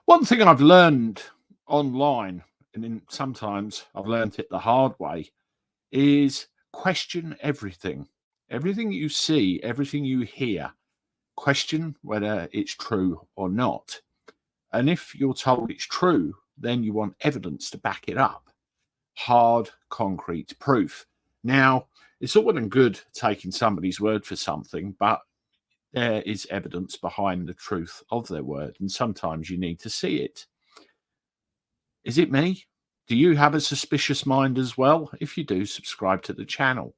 One thing I've learned online, and sometimes I've learned it the hard way, is question everything. Everything you see, everything you hear, question whether it's true or not. And if you're told it's true, then you want evidence to back it up. Hard, concrete proof. Now, it's all well and good taking somebody's word for something, but there is evidence behind the truth of their word, and sometimes you need to see it. Is it me? Do you have a suspicious mind as well? If you do, subscribe to the channel.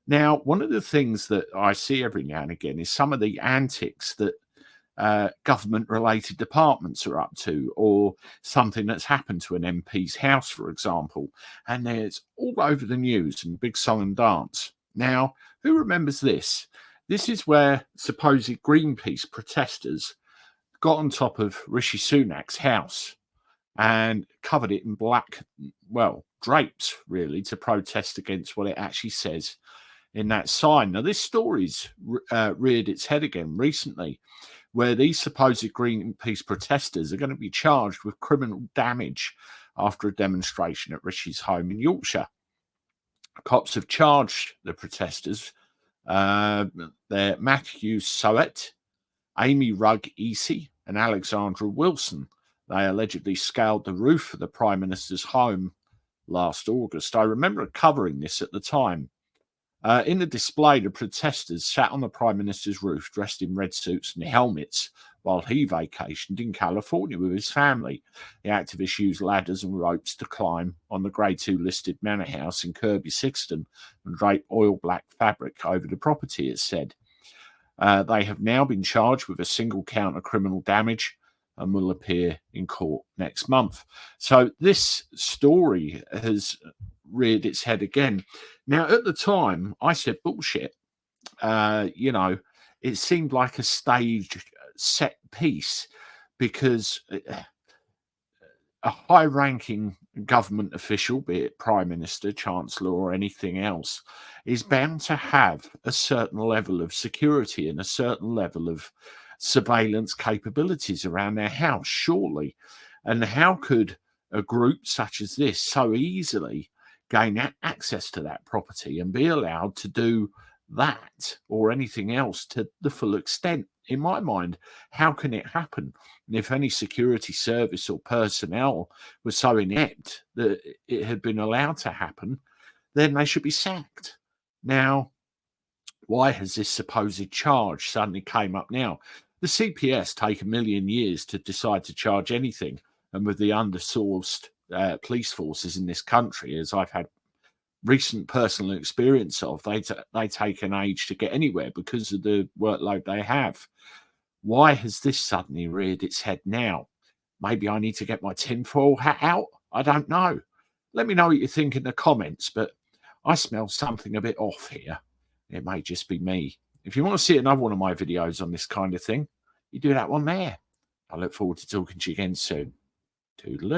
Now, one of the things that I see every now and again is some of the antics that government-related departments are up to, or something that's happened to an MP's house, for example, and it's all over the news and big song and dance. Now, who remembers this? This is where supposed Greenpeace protesters got on top of Rishi Sunak's house and covered it in black, well, drapes, really, to protest against what it actually says in that sign. Now, this story's reared its head again recently, where these supposed Greenpeace protesters are going to be charged with criminal damage after a demonstration at Rishi's home in Yorkshire. Cops have charged the protesters, they're Matthew Soet, Amy Rugg-Easy and Alexandra Wilson. They allegedly scaled the roof of the Prime Minister's home last August. I remember covering this at the time. In the display, the protesters sat on the Prime Minister's roof dressed in red suits and helmets while he vacationed in California with his family. The activists used ladders and ropes to climb on the Grade 2 listed manor house in Kirby Sixton and drape oil black fabric over the property, it said. They have now been charged with a single count of criminal damage and will appear in court next month. So this story has reared its head again. Now, at the time, I said bullshit. It seemed like a staged set piece because a high-ranking government official, be it Prime Minister, Chancellor, or anything else, is bound to have a certain level of security and a certain level of surveillance capabilities around their house, surely. And how could a group such as this so easily gain access to that property and be allowed to do that or anything else to the full extent? In my mind, how can it happen? And if any security service or personnel was so inept that it had been allowed to happen, then they should be sacked. Now, why has this supposed charge suddenly came up now? The CPS take 1 million years to decide to charge anything, and with the undersourced police forces in this country, as I've had recent personal experience of, they take an age to get anywhere because of the workload they have. Why has this suddenly reared its head now? Maybe I need to get my tinfoil hat out? I don't know. Let me know what you think in the comments, but I smell something a bit off here. It may just be me. If you want to see another one of my videos on this kind of thing, you do that one there. I look forward to talking to you again soon. Toodaloo.